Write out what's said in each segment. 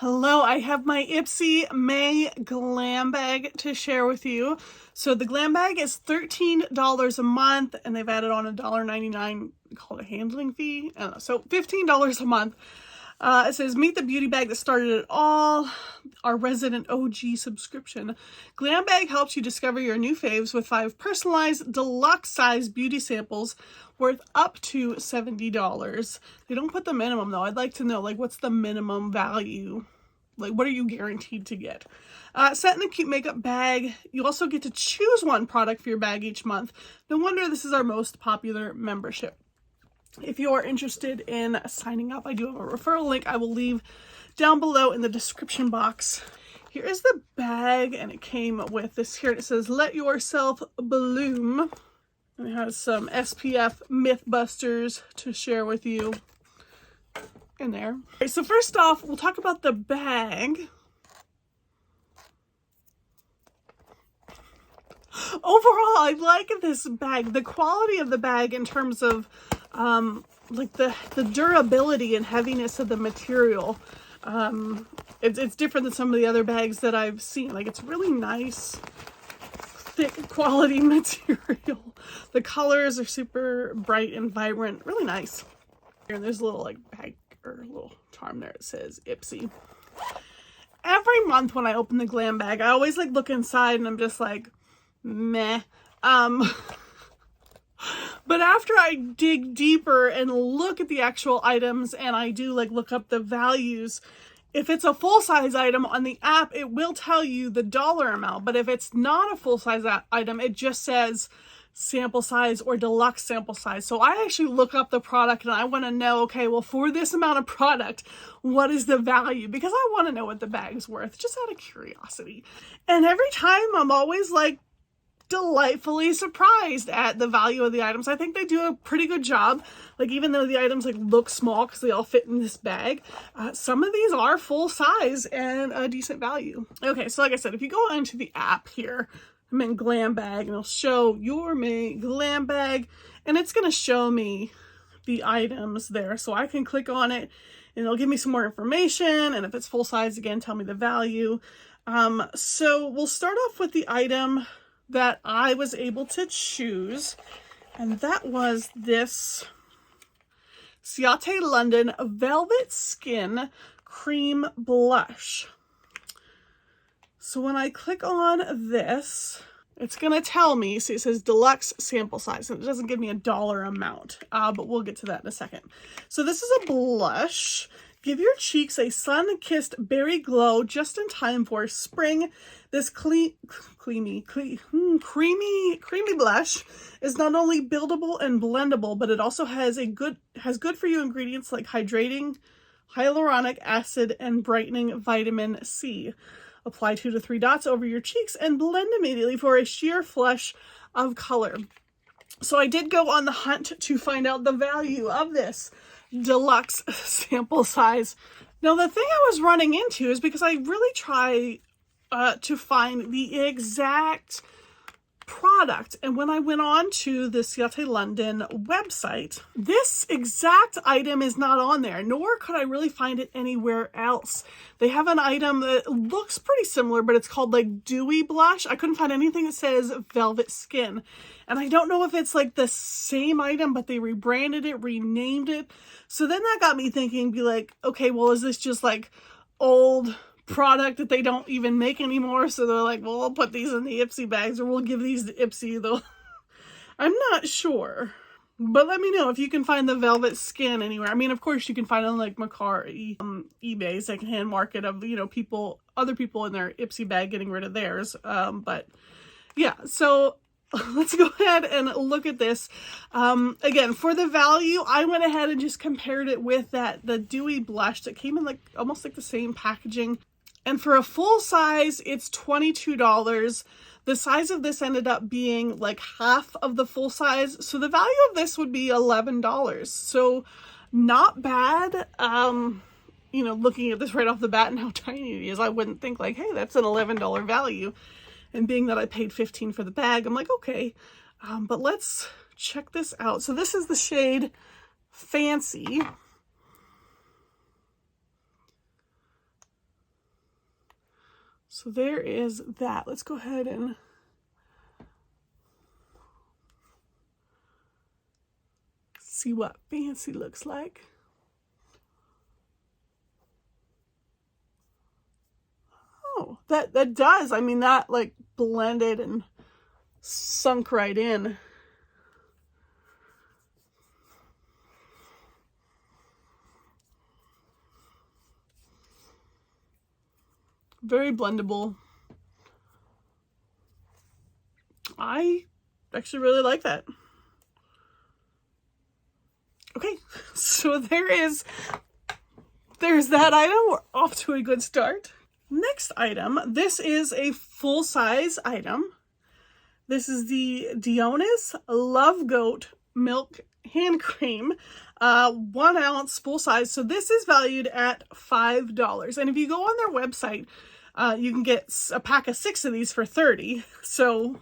Hello, I have my Ipsy May Glam bag to share with you. So the Glam bag is $13 a month, and they've added on a $1.99 called a handling fee. I don't know, so $15 a month. It says, meet the beauty bag that started it all, our resident OG subscription. Glam bag helps you discover your new faves with 5 personalized deluxe size beauty samples worth up to $70. They don't put the minimum though. I'd like to know, like, what's the minimum value? Like, what are you guaranteed to get? Set in a cute makeup bag. You also get to choose one product for your bag each month. No wonder this is our most popular membership. If you are interested in signing up, I do have a referral link I will leave down below in the description box. Here is the bag, and it came with this here. It says, let yourself bloom. And it has some SPF Mythbusters to share with you in there. Okay, so first off, we'll talk about the bag. Overall, I like this bag. The quality of the bag in terms of like the durability and heaviness of the material. It's different than some of the other bags that I've seen. Like, it's really nice, thick quality material. The colors are super bright and vibrant, really nice. And there's a little like bag or a little charm there. It says Ipsy. Every month when I open the Glam bag, I always like look inside and I'm just like, meh. But after I dig deeper and look at the actual items and I do like look up the values, if it's a full-size item on the app, it will tell you the dollar amount. But if it's not a full-size item, it just says sample size or deluxe sample size. So I actually look up the product and I want to know, okay, well, for this amount of product, what is the value? Because I want to know what the bag's worth, just out of curiosity. And every time I'm always like delightfully surprised at the value of the items. I think they do a pretty good job. Like, even though the items like look small because they all fit in this bag, some of these are full size and a decent value. Okay, so like I said, if you go into the app here, I'm in Glam bag, and it'll show your May Glam bag, and it's going to show me the items there. So I can click on it and it'll give me some more information. And if it's full size, again, tell me the value. So we'll start off with the item that I was able to choose, and that was this Ciate London Velvet Skin Cream Blush. So when I click on this, it's going to tell me, see, it says deluxe sample size, and it doesn't give me a dollar amount, but we'll get to that in a second. So this is a blush. Give your cheeks a sun-kissed berry glow just in time for spring. This creamy blush is not only buildable and blendable, but it also has good for you ingredients like hydrating, hyaluronic acid, and brightening vitamin C. Apply 2 to 3 dots over your cheeks and blend immediately for a sheer flush of color. So I did go on the hunt to find out the value of this deluxe sample size. Now, the thing I was running into is because I really try to find the exact product, and when I went on to the Ciate London website, this exact item is not on there, nor could I really find it anywhere else. They have an item that looks pretty similar, but it's called like Dewy Blush. I couldn't find anything that says Velvet Skin, and I don't know if it's like the same item, but they rebranded it, renamed it. So then that got me thinking, be like, okay, well, is this just like old product that they don't even make anymore? So they're like, well, we'll put these in the Ipsy bags, or we'll give these to Ipsy, though. I'm not sure, but let me know if you can find the Velvet Skin anywhere. I mean, of course you can find it on like Mercari, eBay, secondhand market of, you know, other people in their Ipsy bag getting rid of theirs. But yeah, so let's go ahead and look at this. Again, for the value, I went ahead and just compared it with the Dewy Blush that came in like almost like the same packaging. And for a full size, it's $22. The size of this ended up being like half of the full size. So the value of this would be $11. So not bad. You know, looking at this right off the bat and how tiny it is, I wouldn't think like, hey, that's an $11 value. And being that I paid $15 for the bag, I'm like, okay. But let's check this out. So this is the shade Fancy. So there is that. Let's go ahead and see what fancy looks like. Oh, that does. I mean, that like blended and sunk right in. Very blendable. I actually really like that. Okay, so there's that item. We're off to a good start. Next item, this is a full-size item. This is the Dionis Love Goat Milk Hand Cream, 1 ounce full size. So this is valued at $5. And if you go on their website, you can get a pack of 6 of these for $30. So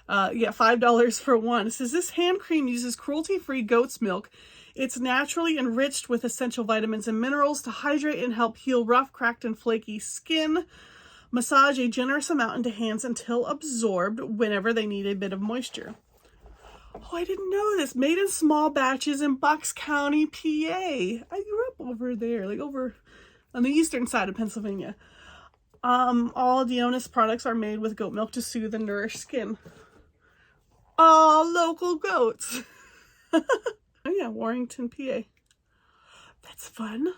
yeah, $5 for one. It says this hand cream uses cruelty-free goat's milk. It's naturally enriched with essential vitamins and minerals to hydrate and help heal rough, cracked, and flaky skin. Massage a generous amount into hands until absorbed whenever they need a bit of moisture. Oh, I didn't know this. Made in small batches in Bucks County, PA. I grew up over there, like over on the eastern side of Pennsylvania. All Dionis products are made with goat milk to soothe and nourish skin. All local goats. Oh yeah, Warrington, PA. That's fun.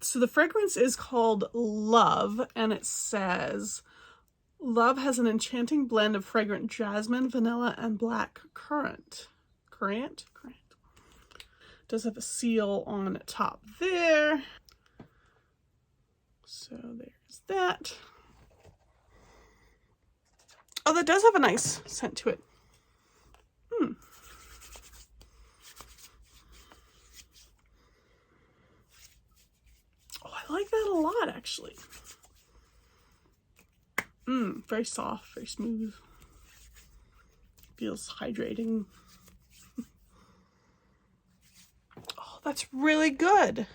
So the fragrance is called Love, and it says, Love has an enchanting blend of fragrant jasmine, vanilla, and black currant. Currant? Does have a seal on top there. So there's that. Oh, that does have a nice scent to it. I like that a lot, actually. Very soft, very smooth. Feels hydrating. Oh, that's really good.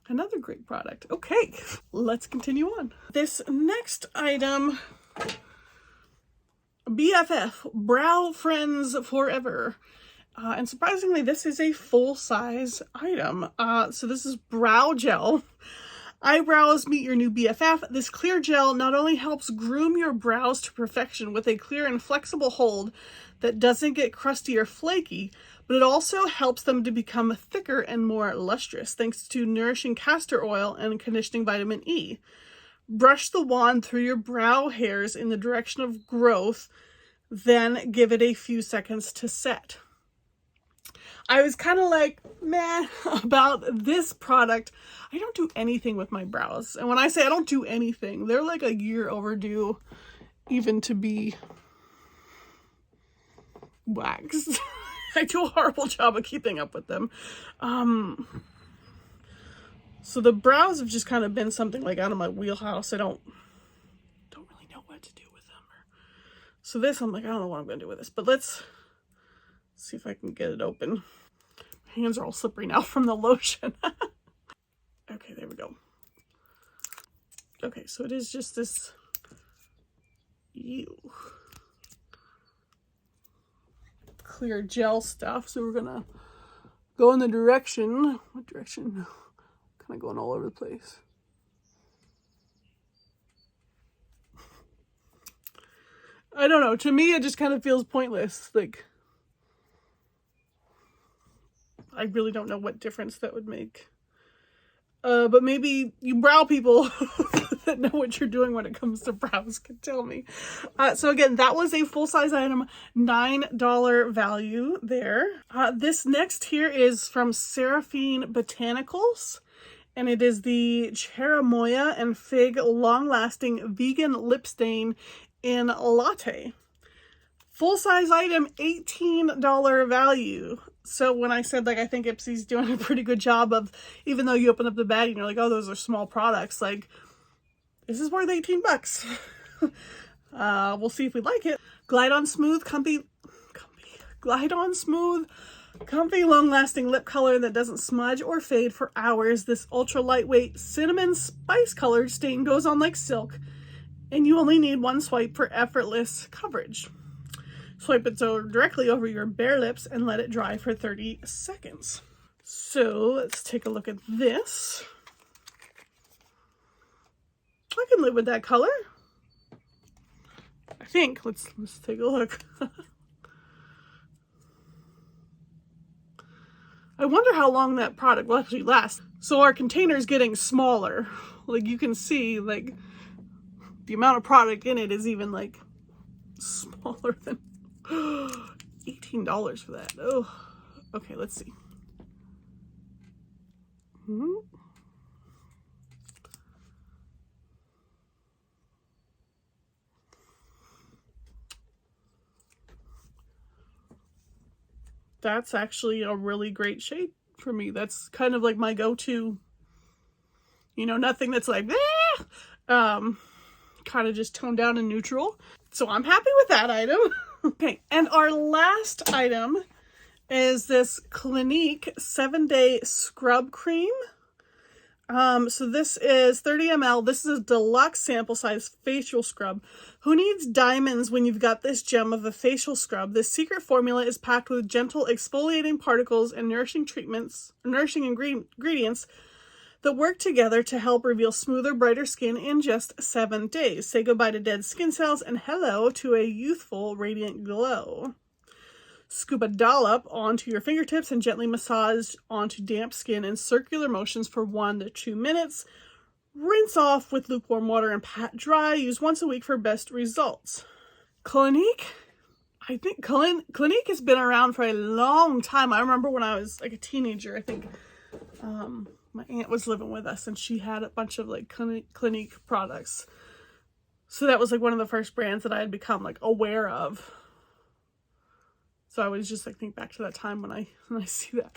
Another great product. Okay, let's continue on. This next item, BFF, Brow Friends Forever. And surprisingly, this is a full-size item. So this is brow gel. Eyebrows, meet your new BFF. This clear gel not only helps groom your brows to perfection with a clear and flexible hold that doesn't get crusty or flaky, but it also helps them to become thicker and more lustrous thanks to nourishing castor oil and conditioning vitamin E. Brush the wand through your brow hairs in the direction of growth, then give it a few seconds to set. I was kind of like, meh, about this product. I don't do anything with my brows. And when I say I don't do anything, they're like a year overdue even to be waxed. I do a horrible job of keeping up with them. So the brows have just kind of been something like out of my wheelhouse. I don't really know what to do with them. So this, I'm like, I don't know what I'm going to do with this. But let's see if I can get it open. My hands are all slippery now from the lotion. Okay, there we go. Okay, so it is just this clear gel stuff. So we're gonna go in the direction. What direction? Kind of going all over the place. I don't know. To me, it just kind of feels pointless. Like, I really don't know what difference that would make. But maybe you brow people that know what you're doing when it comes to brows can tell me. So again, that was a full-size item, $9 value there. This next here is from Seraphine Botanicals, and it is the Cherimoya and Fig Long-Lasting Vegan Lip Stain in Latte. Full-size item, $18 value. So when I said, like, I think Ipsy's doing a pretty good job of, even though you open up the bag and you're like, oh, those are small products, like, this is worth 18 bucks. We'll see if we like it. Glide on smooth, comfy, long-lasting lip color that doesn't smudge or fade for hours. This ultra lightweight cinnamon spice colored stain goes on like silk and you only need one swipe for effortless coverage. Swipe it directly over your bare lips and let it dry for 30 seconds. So let's take a look at this. I can live with that color, I think. Let's take a look. I wonder how long that product will actually last. So our container is getting smaller. Like you can see, like the amount of product in it is even like smaller than $18 for that. Oh, okay, let's see. That's actually a really great shade for me. That's kind of like my go-to, you know, nothing that's like, kind of just toned down and neutral. So I'm happy with that item. Okay, and our last item is this Clinique 7-Day Scrub Cream. So this is 30 ml. This is a deluxe sample size facial scrub. Who needs diamonds when you've got this gem of a facial scrub? This secret formula is packed with gentle exfoliating particles and nourishing ingredients that work together to help reveal smoother, brighter skin in just 7 days. Say goodbye to dead skin cells and hello to a youthful, radiant glow. Scoop a dollop onto your fingertips and gently massage onto damp skin in circular motions for 1 to 2 minutes. Rinse off with lukewarm water and pat dry. Use once a week for best results. Clinique? I think Clinique has been around for a long time. I remember when I was like a teenager, I think my aunt was living with us and she had a bunch of like Clinique products. So that was like one of the first brands that I had become like aware of. So I was just like think back to that time when I see that.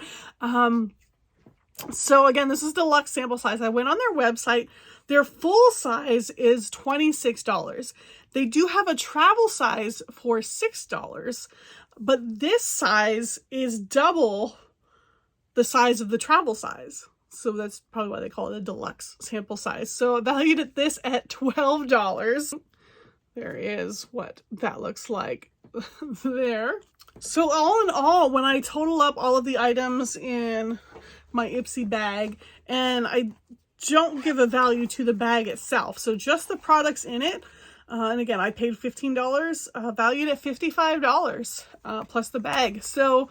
So again, this is deluxe sample size. I went on their website. Their full size is $26. They do have a travel size for $6, but this size is double the size of the travel size. So that's probably why they call it a deluxe sample size. So I valued at this at $12. There is what that looks like there. So all in all, when I total up all of the items in my Ipsy bag, and I don't give a value to the bag itself, so just the products in it, and again, I paid $15, valued at $55, plus the bag. So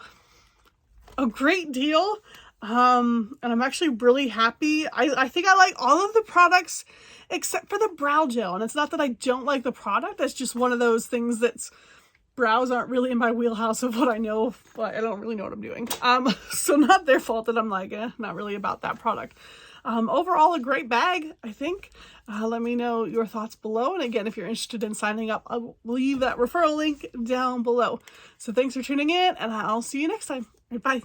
a great deal, and I'm actually really happy. I think I like all of the products except for the brow gel, and it's not that I don't like the product, that's just one of those things that's brows aren't really in my wheelhouse of what I know, but I don't really know what I'm doing. So not their fault that I'm like, not really about that product. Overall, a great bag, I think. Let me know your thoughts below. And again, if you're interested in signing up, I'll leave that referral link down below. So thanks for tuning in, and I'll see you next time. Bye.